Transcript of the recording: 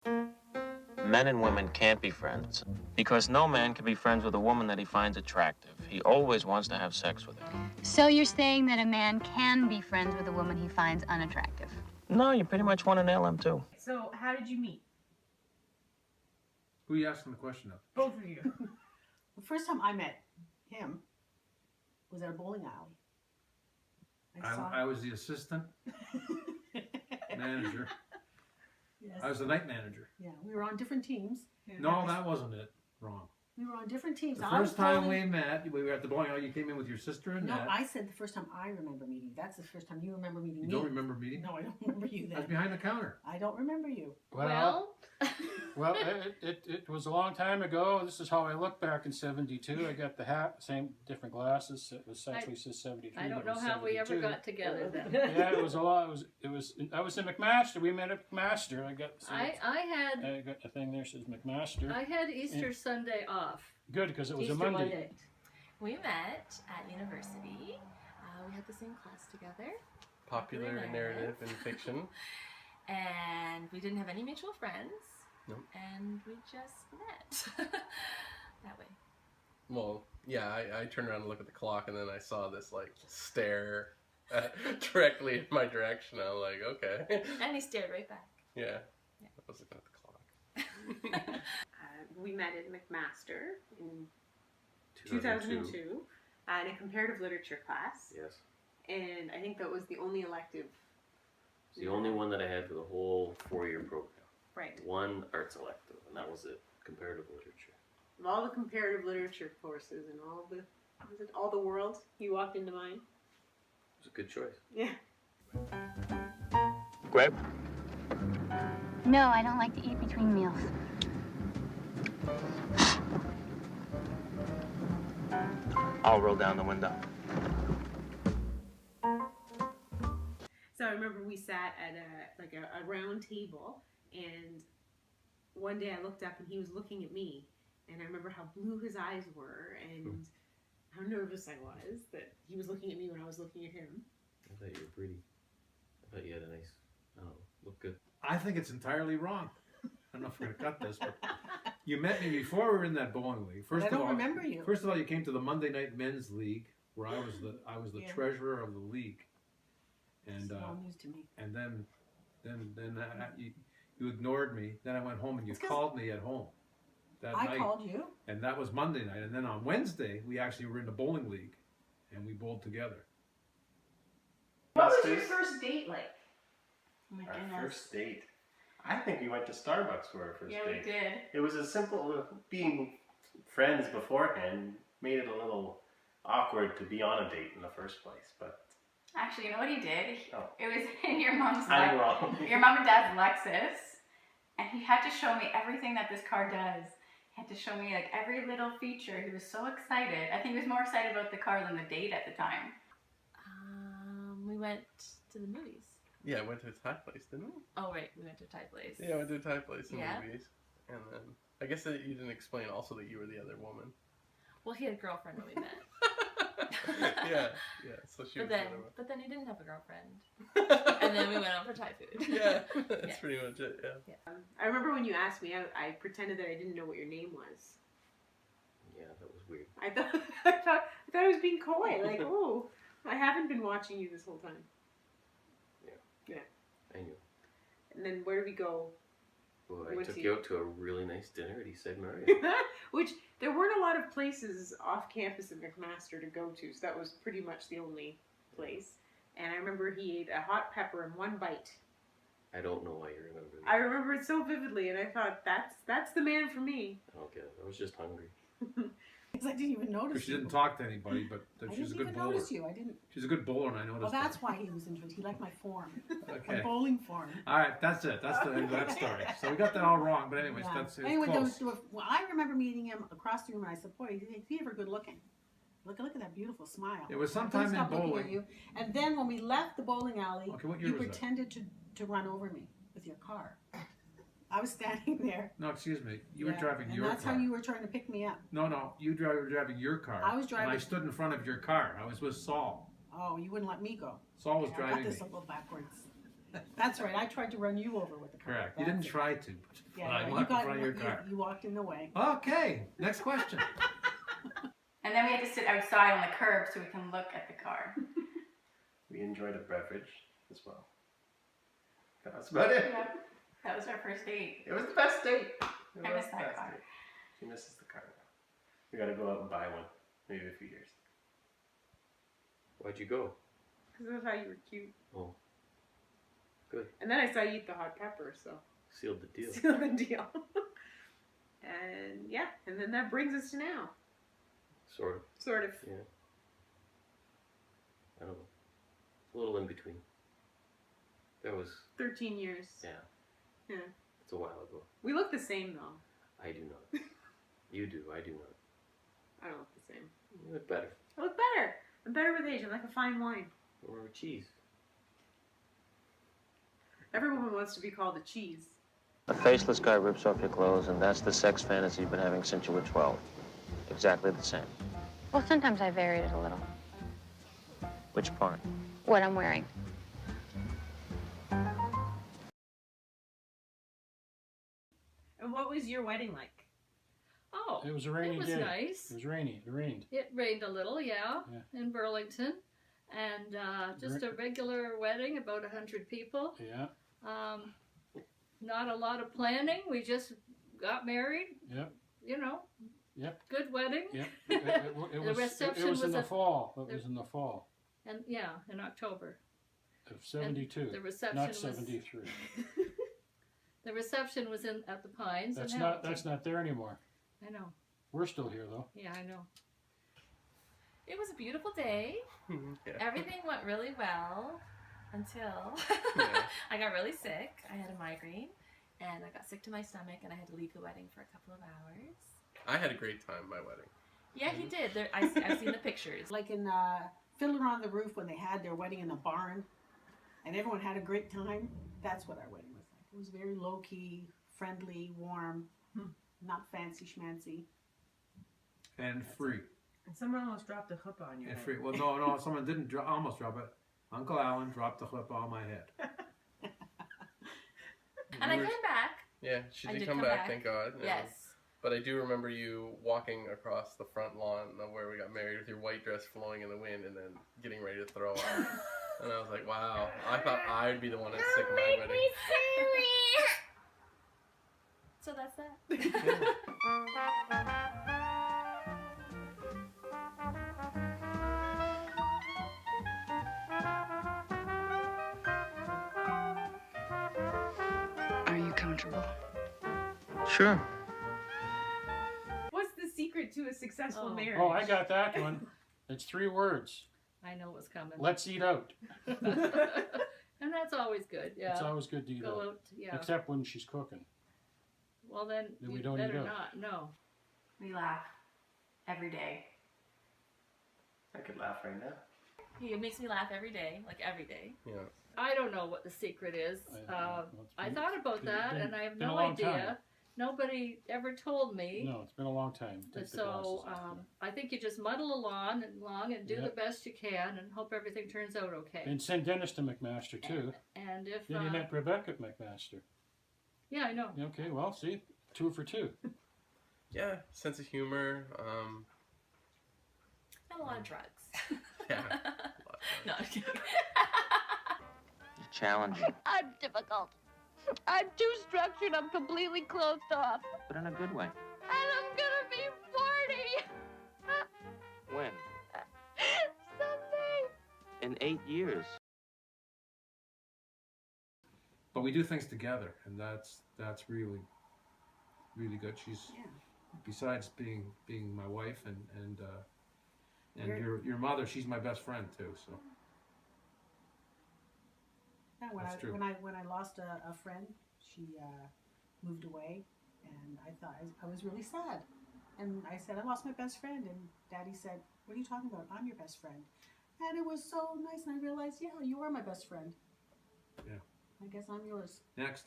Men and women can't be friends because no man can be friends with a woman that he finds attractive. He always wants to have sex with her. So you're saying that a man can be friends with a woman he finds unattractive? No, you pretty much want to nail him too. So how did you meet? Who are you asking the question of? Both of you. The first time I met him was at a bowling alley. I was the assistant manager. Yes. I was the night manager. Yeah, we were on different teams. No, that wasn't it. Wrong. We were on different teams. The first time we met, we were at the bowling alley. You came in with your sister and No, Nat. I said the first time I remember meeting you. That's the first time you remember meeting me. You don't remember meeting? No, I don't remember you then. I was behind the counter. I don't remember you. Well, it was a long time ago. This is how I look back in '72. I got the hat, same different glasses. It was actually says '73. I don't know how we ever got together then. Yeah, it was a lot. It was. I was in McMaster. We met at McMaster. I got a thing there that says McMaster. I had Easter Sunday off. Good, because it was Easter a Monday. We met at university. We had the same class together. Popular narrative and fiction. And we didn't have any mutual friends. Nope. And we just met. That way. Well, yeah, I turned around to look at the clock and then I saw this like stare directly in my direction. I was like, okay. And he stared right back. Yeah. I was looking at the clock. We met at McMaster in 2002 in a comparative literature class. Yes. And I think that was the only elective. It's the only one that I had for the whole 4-year program. Right. One arts elective, and that was it. Comparative literature. Of all the comparative literature courses and all the world, you walked into mine. It was a good choice. Yeah. Grape? No, I don't like to eat between meals. I'll roll down the window. So I remember we sat at a round table, and one day I looked up and he was looking at me, and I remember how blue his eyes were and how nervous I was that he was looking at me when I was looking at him. I thought you were pretty. I thought you had a nice, look good. I think it's entirely wrong. I don't know if we're going to cut this, but you met me before we were in that bowling league. I don't remember you. First of all, you came to the Monday Night Men's League, where I was the Yeah. treasurer of the league, and It's all news to me. and then you ignored me. Then I went home and you called me at home that night. I called you. And that was Monday night. And then on Wednesday, we actually were in the bowling league, and we bowled together. What was your first date like? Oh my Our goodness. first date. I think we went to Starbucks for our first Yeah, date. we did. It was as simple, being friends beforehand made it a little awkward to be on a date in the first place, but... Actually, you know what he did? Oh. It was in your mom's I'm wrong. your mom and dad's Lexus, and he had to show me everything that this car does. He had to show me like every little feature. He was so excited. I think he was more excited about the car than the date at the time. We went to the movies. Yeah, I went to a Thai place, didn't we? Oh, right. We went to a Thai place. Yeah, I went to a Thai place in Yeah. the movies. And then, I guess that you didn't explain also that you were the other woman. Well, he had a girlfriend when we met. yeah, so she was the other one. But then he didn't have a girlfriend. And then we went out for Thai food. Yeah, that's Yeah. pretty much it, yeah. I remember when you asked me out, I pretended that I didn't know what your name was. Yeah, that was weird. I thought I was being coy, like, oh, I haven't been watching you this whole time. Yeah. I knew. And then where did we go? Well, We I went took to- you out to a really nice dinner at Eastside Marriott. Which there weren't a lot of places off campus at McMaster to go to, so that was pretty much the only place. And I remember he ate a hot pepper in one bite. I don't know why you remember that. I remember it so vividly, and I thought, that's the man for me. I don't get it. I was just hungry. Because I didn't even notice She you. didn't talk to anybody, but I she's a didn't good even bowler. notice you. I didn't. She's a good bowler, and I noticed Well, that's that. why he was interested. He liked my form. Okay. My bowling form. All right, that's it. That's the end of that story. So we got that all wrong, but anyways, Yeah. that's it. Anyway, Close. well, I remember meeting him across the room, and I said, "Boy, is he ever good looking? Look at that beautiful smile." It was I couldn't sometime in stop looking at bowling. you. And then when we left the bowling alley, Okay, what year you was that? pretended to run over me with your car. I was standing there. No, excuse me. You were Yeah, driving and your that's car. how you were trying to pick me up. No, you were driving your car. I was driving- And I stood in front of your car. I was with Saul. Oh, you wouldn't let me go. Saul was I driving got this me. a little backwards. That's right. I tried to run you over with the car. Correct. You didn't That's it. try to. Yeah, I you walked in got front of your car. You walked in the way. Okay, next question. And then we had to sit outside on the curb so we can look at the car. We enjoyed a beverage as well. That's about it. Yep. That was our first date. It was the best date. It I was miss the that best car. date. She misses the car now. We gotta go out and buy one. Maybe a few years. Why'd you go? Because I thought you were cute. Oh. Good. And then I saw you eat the hot pepper, so Sealed the deal. seal the deal. And yeah, and then that brings us to now. Sort of. Sort of. Yeah. I don't know. It's a little in between. That was, 13 years. yeah, Yeah. it's a while ago. We look the same though. I do not. You do, I do not. I don't look the same. You look better. I look better. I'm better with age. I'm like a fine wine. Or cheese. Every woman wants to be called a cheese. A faceless guy rips off your clothes, and that's the sex fantasy you've been having since you were 12. Exactly the same. Well, sometimes I varied it a little. Which part? What I'm wearing. And what was your wedding like? Oh, It was a rainy it was day. nice. It was rainy. It rained. It rained a little, yeah, Yeah. in Burlington. And just a regular wedding, about 100 people. Yeah. Not a lot of planning. We just got married. Yep. You know. Yep. Good wedding. Yep. The It reception was in was the at- fall. It was in the fall And yeah, in October. of 72. The reception not was 73. The reception was in at the Pines. That's in not. Hamilton. That's not there anymore. I know. We're still here though. Yeah, I know. It was a beautiful day. Yeah. Everything went really well until Yeah. I got really sick. I had a migraine and I got sick to my stomach and I had to leave the wedding for a couple of hours. I had a great time at my wedding. Yeah, he did. I've seen the pictures. Like in Fiddler on the Roof when they had their wedding in the barn and everyone had a great time. That's what our wedding was like. It was very low-key, friendly, warm, not fancy schmancy. And free. And someone almost dropped a chuppah on your And head. free. Well, no, someone didn't almost drop it. Uncle Alan dropped the clip on my head. And I came back. Yeah, she I did did come come back, back. thank God. Yeah. Yes. But I do remember you walking across the front lawn of where we got married with your white dress flowing in the wind and then getting ready to throw up. And I was like, wow, I thought I'd be the one that's sick at my wedding. So that's that. Are you comfortable? Sure. What's the secret to a successful Oh. marriage? Oh, I got that one. It's 3 words. I know what's coming. Let's eat out. And that's always good. Yeah. It's always good to eat Go out. out. Yeah. Except when she's cooking. Well, then Then you we don't eat better out. not. No. We laugh every day. I could laugh right now. He makes me laugh every day, like every day. Yeah. I don't know what the secret is. I thought about that, and I have been a no long idea. time. Nobody ever told me. No, it's been a long time. Take the So glasses off. I think you just muddle along and do the Yep. best you can and hope everything turns out okay. And send Dennis to McMaster too. And if Then you met Rebecca at McMaster. yeah, I know. Okay, well, see, 2 for 2. Yeah, sense of humor. And a lot of drugs. Yeah. No, I'm kidding. Challenging, I'm difficult. I'm too structured. I'm completely closed off. but in a good way. And I'm gonna be 40 When? someday. In 8 years. But we do things together, and that's really good. She's besides being my wife and your mother, she's my best friend too. So Yeah, That's true. when I lost a friend, she moved away, and I thought I was really sad. And I said, I lost my best friend, and Daddy said, what are you talking about? I'm your best friend. And it was so nice, and I realized, yeah, you are my best friend. Yeah. I guess I'm yours. next.